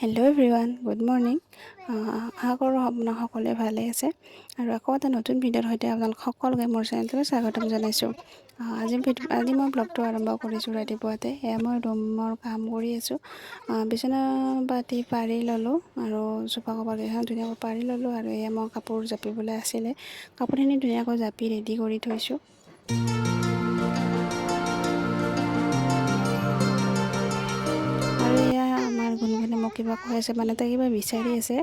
Hello' everyone, good morning. আশা কৰোঁ আপোনাক সকলোৱে ভালে আছে আৰু আকৌ এটা নতুন ভিডিঅ'ৰ সৈতে আপোনালোক সকলোকে মোৰ চেনেলটোলৈ স্বাগতম জনাইছোঁ। আজি মই ব্লগটো আৰম্ভ কৰিছোঁ ৰাতিপুৱাতে। এয়া মই ৰুমৰ কাম কৰি আছোঁ। বিচনা পাতি পাৰি ল'লোঁ আৰু চোফা কভাৰকেইখন ধুনীয়াকৈ পাৰি ল'লোঁ আৰু এয়া মই কাপোৰ জাপিবলৈ আছিলে। কাপোৰখিনি ধুনীয়াকৈ জাপি ৰেডি কৰি থৈছোঁ। আৰু এয়া আমাৰ গুণগুণে মোক কিবা কৈ আছে, মানে তাই কিবা বিচাৰি আছে।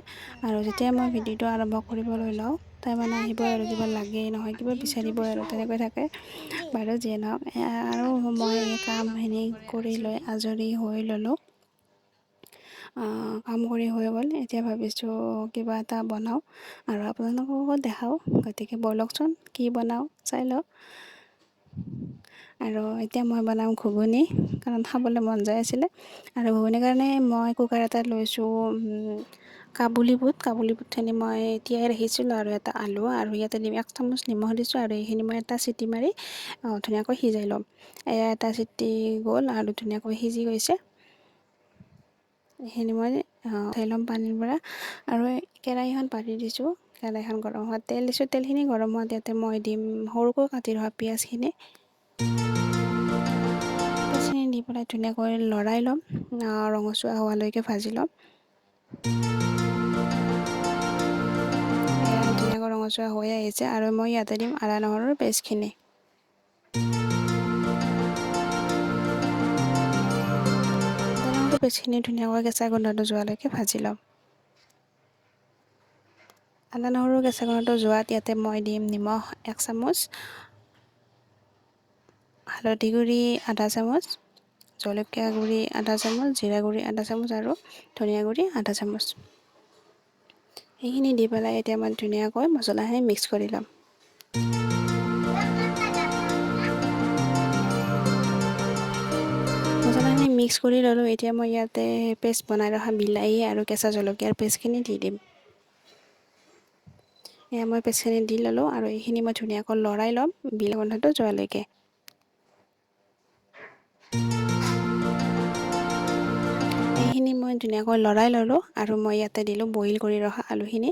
আৰু যেতিয়া মই ভিডিঅ'টো আৰম্ভ কৰিবলৈ লওঁ, তাই মানে আহিবই আৰু কিবা লাগেই নহয়, কিবা বিচাৰিবই আৰু তেনেকৈ থাকে। বাৰু যিয়ে নহওক, আৰু মই এই কামখিনি কৰি লৈ আজৰি হৈ ল'লোঁ। কাম কৰি হৈ গ'ল। এতিয়া ভাবিছোঁ কিবা এটা বনাওঁ আৰু আপোনালোককো দেখাওঁ, গতিকে ব'লকচোন কি বনাওঁ চাই লওক। আৰু এতিয়া মই বনাম ঘুগুনি, কাৰণ খাবলৈ মন যায় আছিলে। আৰু ঘুগুনিৰ কাৰণে মই কুকাৰ এটাত লৈছোঁ কাবুলী বুটখিনি মই তিয়াই ৰাখিছিলোঁ, আৰু এটা আলু, আৰু ইয়াতে 1 চামুচ নিমখ দিছোঁ, আৰু এইখিনি মই এটা চিটি মাৰি ধুনীয়াকৈ সিজাই ল'ম। এয়া এটা চিটি গ'ল আৰু ধুনীয়াকৈ সিজি গৈছে। এইখিনি মই উঠাই ল'ম পানীৰ পৰা। আৰু কেৰাহীখন পাতি দিছোঁ, কেৰাহীখন গৰম হোৱাত তেল দিছোঁ। তেলখিনি গৰম হোৱাত ইয়াতে মই দিম সৰুকৈ কাটি ৰখা পিঁয়াজখিনি দি পেলাই ধুনীয়াকৈ লৰাই ল'ম, ৰঙচুৱা হোৱালৈকে ভাজি ল'ম। ধুনীয়াকৈ ৰঙচুৱা হৈ আহিছে, আৰু মই ইয়াতে দিম আদা নহৰুৰ পেষ্টখিনি। পেষ্টখিনি ধুনীয়াকৈ কেঁচা গোন্ধটো যোৱালৈকে ভাজি ল'ম। আদা নহৰুৰ কেঁচা গোন্ধটো যোৱাত ইয়াতে মই দিম নিমখ 1 চামুচ, হালধি গুড়ি আধা চামুচ, জলকীয়া গুড়ি আধা চামুচ, জিৰা গুড়ি আধা চামুচ, আৰু ধনিয়া গুড়ি আধা চামুচ। এইখিনি দি পেলাই এতিয়া মই ধুনীয়াকৈ মছলাখিনি মিক্স কৰি ল'ম। মছলাখিনি মিক্স কৰি ল'লোঁ। এতিয়া মই ইয়াতে পেষ্ট বনাই ৰখা বিলাহী আৰু কেঁচা জলকীয়াৰ পেষ্টখিনি দি দিম। এয়া মই পেষ্টখিনি দি ল'লোঁ, আৰু এইখিনি মই ধুনীয়াকৈ লৰাই ল'ম বিলাহী গোন্ধটো যোৱালৈকে। এইখিনি মই ধুনীয়াকৈ লৰাই ল'লোঁ, আৰু মই ইয়াতে দিলোঁ বইল কৰি ৰখা আলুখিনি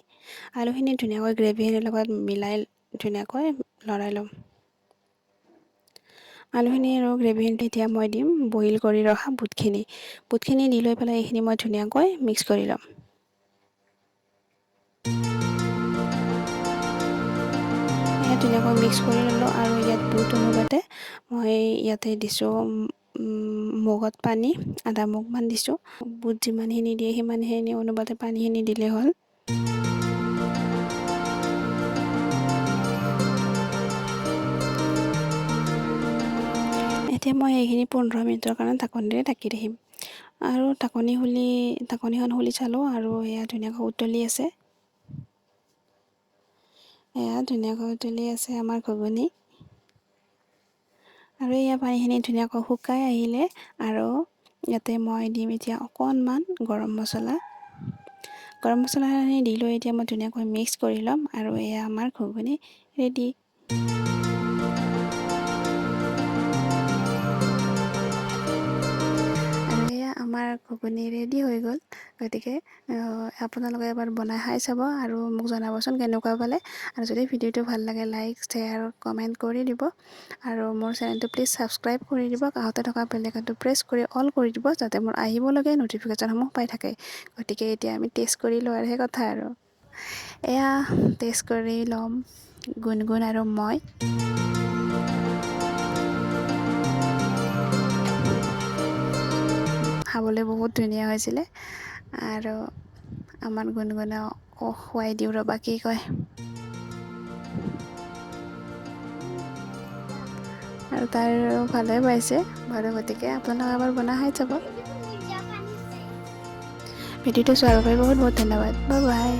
ধুনীয়াকৈ গ্ৰেভিখিনিৰ লগত মিলাই ধুনীয়াকৈ লৰাই ল'ম। আলুখিনি আৰু গ্ৰেভিখিনি এতিয়া মই দিম বইল কৰি ৰখা বুটখিনি দি লৈ পেলাই এইখিনি মই ধুনীয়াকৈ মিক্স কৰি ল'ম। ধুনীয়াকৈ মিক্স কৰি ল'লোঁ, আৰু ইয়াত বুট অনুপাতে মই ইয়াতে দিছোঁ মগত পানী আধা মগমান দিছোঁ। বুট যিমানখিনি দিয়ে সিমানখিনি অনুপাতে পানীখিনি দিলেই হ'ল। এতিয়া মই এইখিনি 15 মিনিটৰ কাৰণে ঢাকনিৰে ঢাকি ৰাখিম। আৰু ঢাকনিখন খুলি চালোঁ, আৰু এয়া ধুনীয়াকৈ উতলি আছে। আমাৰ ঘুগুনি। আৰু এয়া পানীখিনি ধুনীয়াকৈ শুকাই আহিলে, আৰু ইয়াতে মই দিম এতিয়া অকণমান গৰম মছলাখিনি দি লৈ এতিয়া মই ধুনীয়াকৈ মিক্স কৰি ল'ম, আৰু এয়া আমাৰ ঘুগুনি ৰেডি। আমাৰ ঘুগুনি ৰেডি হৈ গ'ল। গতিকে আপোনালোকে এবাৰ বনাই খাই চাব, আৰু মোক জনাবচোন কেনেকুৱা পালে। আৰু যদি ভিডিঅ'টো ভাল লাগে, লাইক শ্বেয়াৰ কমেণ্ট কৰি দিব, আৰু মোৰ চেনেলটো প্লিজ ছাবস্ক্ৰাইব কৰি দিব। কাষতে থকা বেল আইকনটো প্ৰেছ কৰি অল কৰি দিব, যাতে মোৰ আহিবলগীয়া ন'টিফিকেশ্যনসমূহ পাই থাকে। গতিকে এতিয়া আমি টেষ্ট কৰি লোৱাৰহে কথা আৰু। এয়া টেষ্ট কৰি ল'ম গুণগুণ আৰু মই। খাবলৈ বহুত ধুনীয়া হৈছিলে, আৰু আমাৰ গুণগুণেও খুৱাই দিওঁ ৰ'বা কি কয়। আৰু তাই ভালে পাইছে বাৰু, গতিকে আপোনালোকে এবাৰ বনাই খাই চাব। ভিডিঅ'টো চোৱাৰ বাবে বহুত বহুত ধন্যবাদ। Bye bye.